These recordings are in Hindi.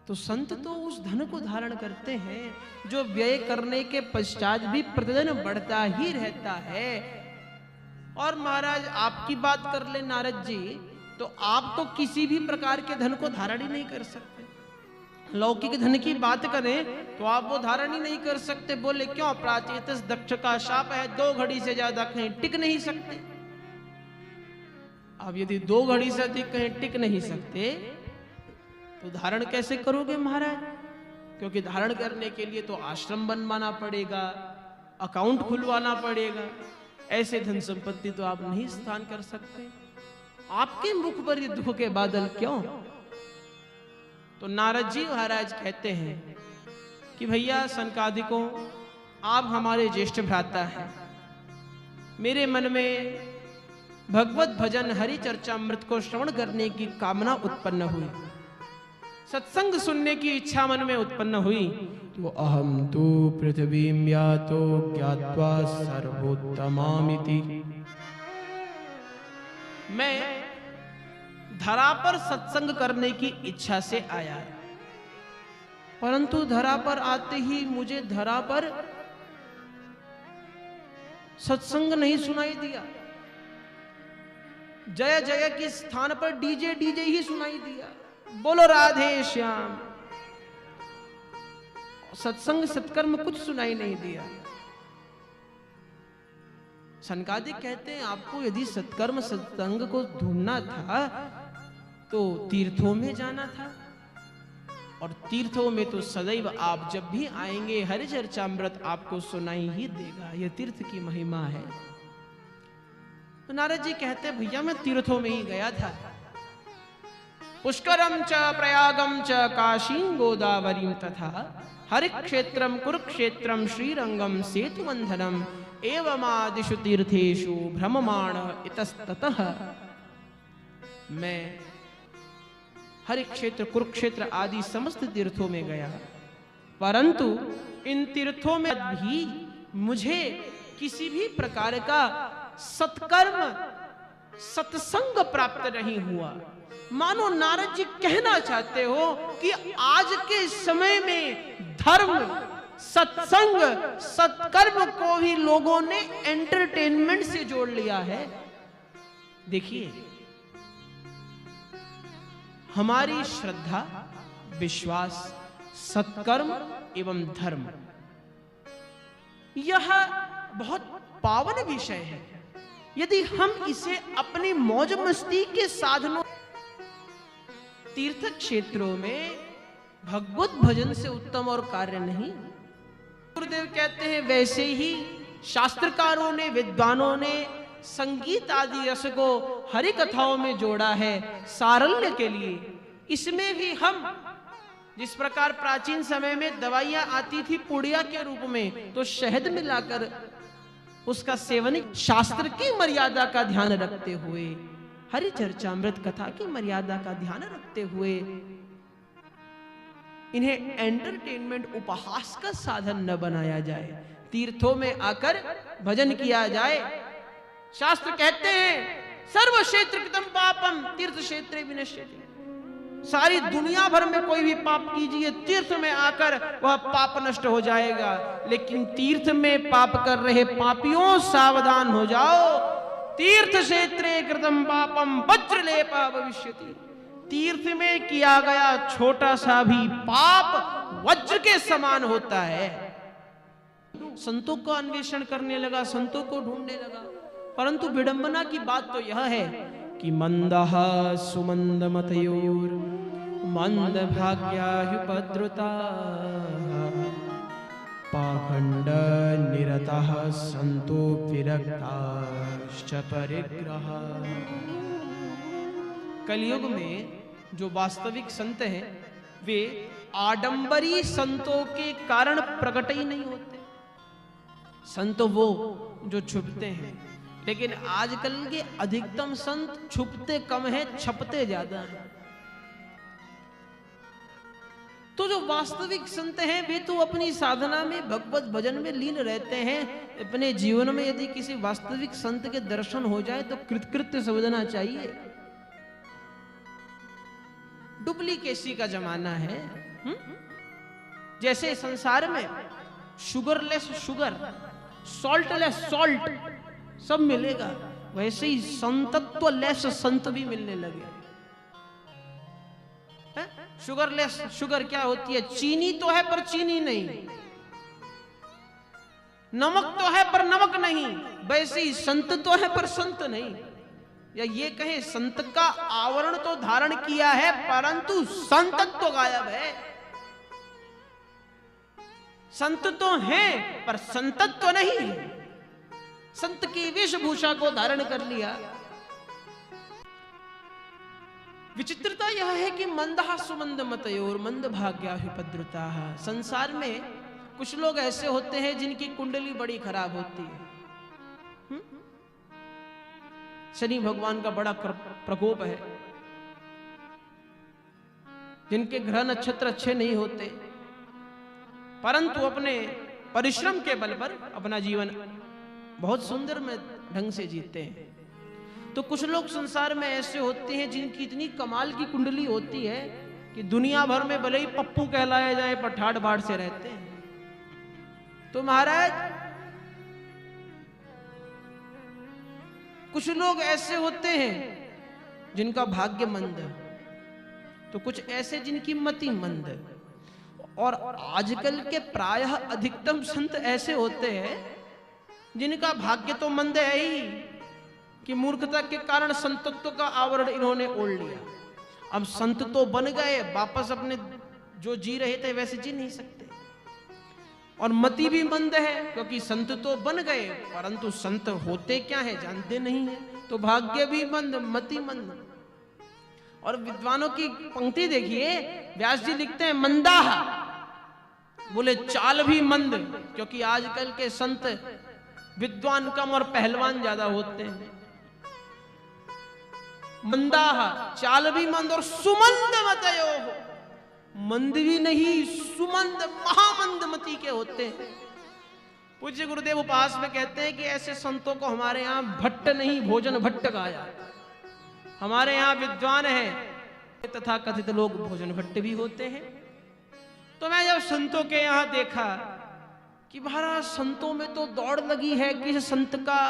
तो संत तो उस धन को धारण करते हैं जो व्यय करने के पश्चात भी प्रतिदिन बढ़ता ही रहता है। और महाराज आपकी बात कर ले नारद जी, तो आप तो किसी भी प्रकार के धन को धारण ही नहीं कर सकते। लौकिक धन की बात करें तो आप वो धारण ही नहीं कर सकते। बोले क्यों? प्राचेतस दक्ष का शाप है, 2 घड़ी से ज्यादा कहीं टिक नहीं सकते। अब यदि 2 घड़ी से अधिक कहीं टिक नहीं सकते तो धारण कैसे करोगे महाराज? क्योंकि धारण करने के लिए तो आश्रम बनवाना पड़ेगा, अकाउंट खुलवाना पड़ेगा। ऐसे धन संपत्ति तो आप नहीं स्थान कर सकते। आपके मुख पर ये दुख के बादल क्यों? तो नारद जी महाराज कहते हैं कि भैया सनकादिकों, आप हमारे ज्येष्ठ भ्राता हैं। मेरे मन में भगवत भजन हरि चर्चामृत को श्रवण करने की कामना उत्पन्न हुई, सत्संग सुनने की इच्छा मन में उत्पन्न हुई। तो अहम तो पृथ्वीं यातो ज्ञात्वा सर्वोत्तमामिति, मैं धरा पर सत्संग करने की इच्छा से आया, परंतु धरा पर आते ही मुझे धरा पर सत्संग नहीं सुनाई दिया। जय जय के स्थान पर डीजे डीजे ही सुनाई दिया। बोलो राधे श्याम। सत्संग सत्कर्म कुछ सुनाई नहीं दिया। सनकादिक कहते हैं आपको यदि सत्कर्म सत्संग को ढूंढना था तो तीर्थों में जाना था, और तीर्थों में तो सदैव आप जब भी आएंगे हरि चर्चामृत आपको सुनाई ही देगा। यह तीर्थ की महिमा है। तो नारद जी कहते भैया मैं तीर्थों में ही गया था, पुष्करम च प्रयागम च काशीं गोदावरीं तथा हरिक्षेत्रम कुरुक्षेत्रम श्रीरंगम सेतुबंधनम एवमादिषु तीर्थेषु भ्रममाण इतस्ततः। मैं हरिक्षेत्र कुरुक्षेत्र आदि समस्त तीर्थों में गया, परंतु इन तीर्थों में भी मुझे किसी भी प्रकार का सत्कर्म सत्संग प्राप्त नहीं हुआ। मानो नारद जी कहना चाहते हो कि आज के समय में धर्म सत्संग सत्कर्म को भी लोगों ने एंटरटेनमेंट से जोड़ लिया है। देखिए, हमारी श्रद्धा विश्वास सत्कर्म एवं धर्म यह बहुत पावन विषय है। यदि हम इसे अपनी मौज मस्ती के साधनों तीर्थ क्षेत्रों में भगवत भजन से उत्तम और कार्य नहीं। गुरुदेव कहते हैं वैसे ही शास्त्रकारों ने विद्वानों ने संगीत आदि रस को हरि कथाओं में जोड़ा है सारल्य के लिए। इसमें भी हम जिस प्रकार प्राचीन समय में दवाइयां आती थी पुड़िया के रूप में, तो शहद मिलाकर उसका सेवन शास्त्र की मर्यादा का ध्यान रखते हुए, हरि चर्चामृत कथा की मर्यादा का ध्यान रखते हुए इन्हें एंटरटेनमेंट उपहास का साधन न बनाया जाए। तीर्थों में आकर भजन किया जाए। शास्त्र कहते हैं सर्व क्षेत्र कृतम पापम तीर्थ क्षेत्रे विनश्यति। सारी दुनिया भर में कोई भी पाप कीजिए, तीर्थ में आकर वह पाप नष्ट हो जाएगा। लेकिन तीर्थ में पाप कर रहे पापियों सावधान हो जाओ। तीर्थ क्षेत्रे कृतम पापम वज्रलेपा भविष्यति। तीर्थ में किया गया छोटा सा भी पाप वज्र के समान होता है। संतों का अन्वेषण करने लगा, संतों को ढूंढने लगा, परंतु विडंबना की बात तो यह है कि मंदः सुमंद मतयोर मंद भाग्यायुपद्रुता पाखंड निरतः संतो विरक्ताश्च परिग्रह। कलयुग में जो वास्तविक संत हैं वे आडंबरी संतों के कारण प्रकट ही नहीं होते। संत वो जो छुपते हैं, लेकिन आजकल के अधिकतम संत छुपते कम है, छपते ज्यादा हैं। तो जो वास्तविक संत हैं वे तो अपनी साधना में भगवत भजन में लीन रहते हैं। अपने जीवन में यदि किसी वास्तविक संत के दर्शन हो जाए तो कृतकृत्य समझना चाहिए। डुप्लीकेसी का जमाना है। जैसे संसार में शुगरलेस शुगर, सॉल्टलेस सॉल्ट सब मिलेगा, वैसे ही संतत्व लेस संत भी मिलने लगे। शुगरलेस शुगर क्या होती है? चीनी तो है पर चीनी नहीं, नमक तो है पर नमक नहीं, वैसे ही संत तो है पर संत नहीं। या ये कहे संत का आवरण तो धारण किया है परंतु संतत्व तो गायब है। संत तो हैं पर संतत्व तो नहीं है। संत की वेशभूषा को धारण कर लिया। विचित्रता यह है कि मंदहा सुमंद मतयोर मंद भाग्या विपद्रुता। संसार में कुछ लोग ऐसे होते हैं जिनकी कुंडली बड़ी खराब होती है। शनि भगवान का बड़ा प्रकोप है, जिनके ग्रह नक्षत्र अच्छे नहीं होते परंतु अपने परिश्रम के बल पर अपना जीवन बहुत सुंदर में ढंग से जीते हैं। तो कुछ लोग संसार में ऐसे होते हैं जिनकी इतनी कमाल की कुंडली होती है कि दुनिया भर में भले ही पप्पू कहलाए जाए पर ठाट बाट से रहते हैं। तो महाराज कुछ लोग ऐसे होते हैं जिनका भाग्य मंद, तो कुछ ऐसे जिनकी मति मंद, और आजकल के प्रायः अधिकतम संत ऐसे होते हैं जिनका भाग्य तो मंद है ही कि मूर्खता के कारण संतत्व का आवरण इन्होंने ओढ़ लिया। अब संत तो बन गए, वापस अपने जो जी रहे थे वैसे जी नहीं सकते। और मति भी मंद है क्योंकि संत तो बन गए परंतु संत होते क्या है जानते नहीं है। तो भाग्य भी मंद, मति मंद। और विद्वानों की पंक्ति देखिए, व्यास जी लिखते हैं मंदाह, बोले चाल भी मंद, क्योंकि आजकल के संत विद्वान कम और पहलवान ज्यादा होते हैं। मंदाह, चाल भी मंद, और सुमंद मतयो, मंद भी नहीं सुमंद महामंद मति के होते हैं। पूज्य गुरुदेव उपास में कहते हैं कि ऐसे संतों को हमारे यहाँ भट्ट नहीं भोजन भट्ट कहा जाता। हमारे यहाँ विद्वान हैं तथा कथित लोग भोजन भट्ट भी होते हैं। तो मैं जब संतों के यहाँ देखा कि महाराज संतों में तो दौड़ लगी है कि संत का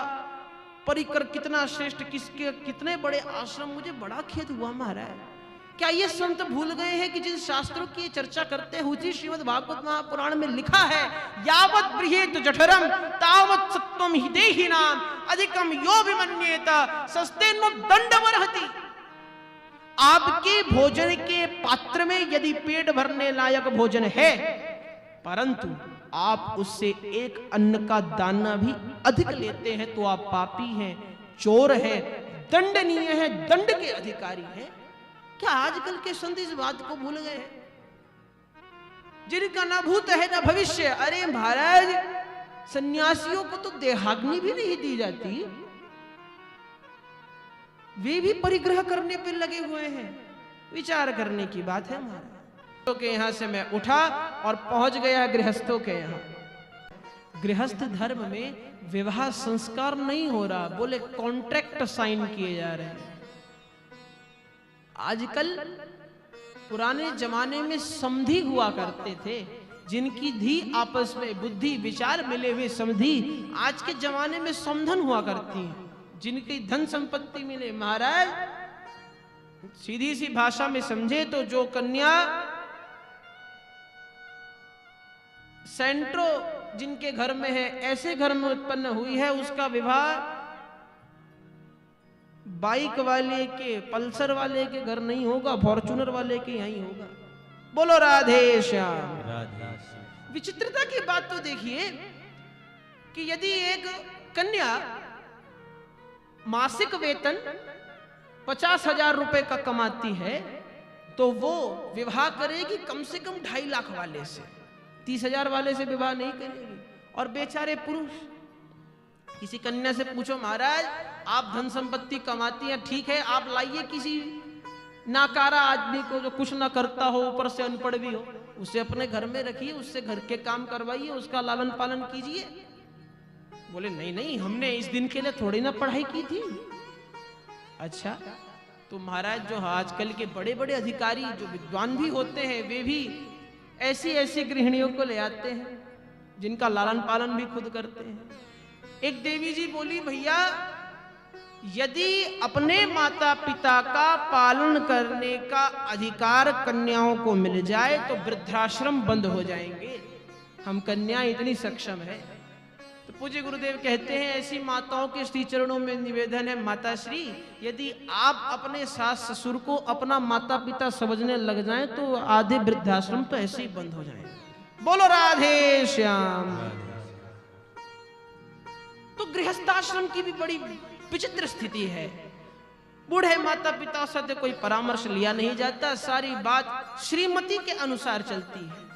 परिकर कितना श्रेष्ठ, किसके कितने बड़े आश्रम, मुझे बड़ा खेद हुआ महाराज। क्या ये संत भूल गए हैं कि जिन शास्त्रों की चर्चा करते हुए श्रीमद् भागवत महापुराण में लिखा है, यावत् बृहेत जठरम तावत् सत्वम हि देहिनाम अधिकम यो विमन्येत सस्तेनो दंडमर्हति। आपके भोजन के पात्र में यदि पेट भरने लायक भोजन है परंतु आप उससे एक अन्न का दाना भी अधिक लेते हैं तो आप पापी हैं, चोर हैं, दंडनीय हैं, दंड के अधिकारी हैं। क्या आजकल के संत इस बात को भूल गए? जिनका ना भूत है ना भविष्य। अरे महाराज, सन्यासियों को तो देहाग्नि भी नहीं दी जाती, वे भी परिग्रह करने पर लगे हुए हैं। विचार करने की बात है महाराज। तो के यहां से मैं उठा और पहुंच गया गृहस्थों के यहां। गृहस्थ धर्म में विवाह संस्कार नहीं हो रहा, बोले कॉन्ट्रैक्ट साइन किए जा रहे हैं। आजकल पुराने जमाने में समधी हुआ करते थे, जिनकी धी आपस में बुद्धि विचार मिले हुए समधी। आज के जमाने में समधन हुआ करती हैं, जिनकी धन संपत्ति मिले। महाराज सीधी सी भाषा में समझे तो जो कन्या सेंट्रो जिनके घर में है, ऐसे घर में उत्पन्न हुई है, उसका विवाह बाइक वाले के, पल्सर वाले के घर नहीं होगा, फॉर्चूनर वाले के यहीं होगा। बोलो राधे श्याम। विचित्रता की बात तो देखिए कि यदि एक कन्या मासिक वेतन 50,000 रुपए का कमाती है तो वो विवाह करेगी कम से कम 2.5 लाख वाले से, 30,000 वाले से विवाह नहीं करेगी। और बेचारे पुरुष, किसी कन्या से पूछो महाराज आप धन संपत्ति कमाती हैं, ठीक है, आप लाइए किसी नाकारा आदमी को जो कुछ ना करता हो, ऊपर से अनपढ़ भी हो, उसे अपने घर में रखिए, उससे घर के काम करवाइए, उसका लालन पालन कीजिए। बोले नहीं नहीं, हमने इस दिन के लिए थोड़ी ना पढ़ाई की थी। अच्छा, तो महाराज जो आजकल के बड़े बड़े अधिकारी जो विद्वान भी होते हैं, वे भी ऐसी ऐसी गृहिणियों को ले आते हैं जिनका लालन पालन भी खुद करते हैं। एक देवी जी बोली, भैया यदि अपने माता पिता का पालन करने का अधिकार कन्याओं को मिल जाए तो वृद्धाश्रम बंद हो जाएंगे। हम कन्या इतनी सक्षम है। तो पूज्य गुरुदेव कहते हैं, ऐसी माताओं के श्री चरणों में निवेदन है, माता श्री यदि आप अपने सास ससुर को अपना माता पिता समझने लग जाएं तो आधे वृद्धाश्रम तो ऐसे ही बंद हो जाएंगे। बोलो राधे श्याम। तो गृहस्थाश्रम की भी बड़ी विचित्र स्थिति है। बूढ़े माता पिता से कोई परामर्श लिया नहीं जाता, सारी बात श्रीमती के अनुसार चलती है।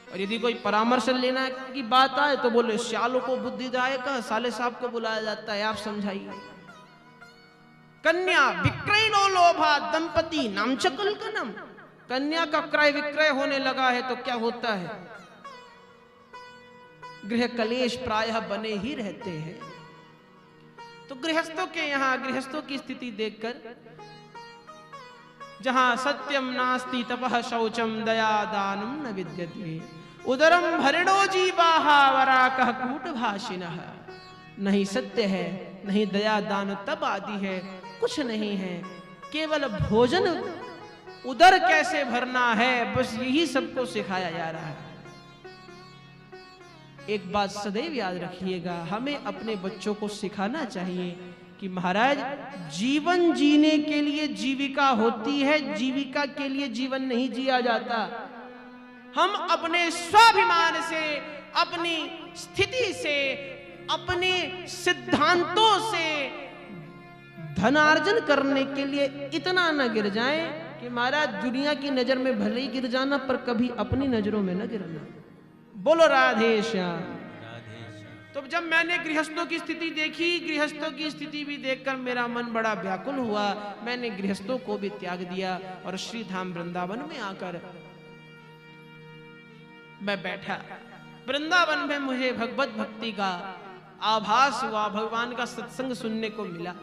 और यदि कोई परामर्श लेना की बात आए तो बोले श्यालों को बुद्धिदायक साले साहब को बुलाया जाता है, आप समझाइए। कन्या विक्रयणो लोभा दंपति नाम चकल कनम। कन्या का क्रय विक्रय होने लगा है तो क्या होता है, गृह कलेश प्रायः बने ही रहते हैं। तो गृहस्थों के यहाँ गृहस्थों की स्थिति देखकर, जहां सत्यम नास्ति तपः शौचम दया दानम न विद्यते उदरम भरिणो जीवाहा वराकः कूटभाषिनः। नहीं सत्य है, नहीं दया दान तप आदि है, कुछ नहीं है, केवल भोजन उदर कैसे भरना है, बस यही सबको सिखाया जा रहा है। एक बात सदैव याद रखिएगा, हमें अपने बच्चों को सिखाना चाहिए कि महाराज जीवन जीने के लिए जीविका होती है, जीविका के लिए जीवन नहीं जिया जाता। हम अपने स्वाभिमान से, अपनी स्थिति से, अपने सिद्धांतों से धनार्जन करने के लिए इतना न गिर जाएं कि महाराज दुनिया की नजर में भले ही गिर जाना पर कभी अपनी नजरों में न गिरना। बोलो राधे श्याम। तो जब मैंने गृहस्थों की स्थिति देखी, गृहस्थों की स्थिति भी देखकर मेरा मन बड़ा व्याकुल हुआ। मैंने गृहस्थों को भी त्याग दिया और श्री धाम वृंदावन में आकर मैं बैठा। वृंदावन में मुझे भगवत भक्ति का आभास हुआ, भगवान का सत्संग सुनने को मिला।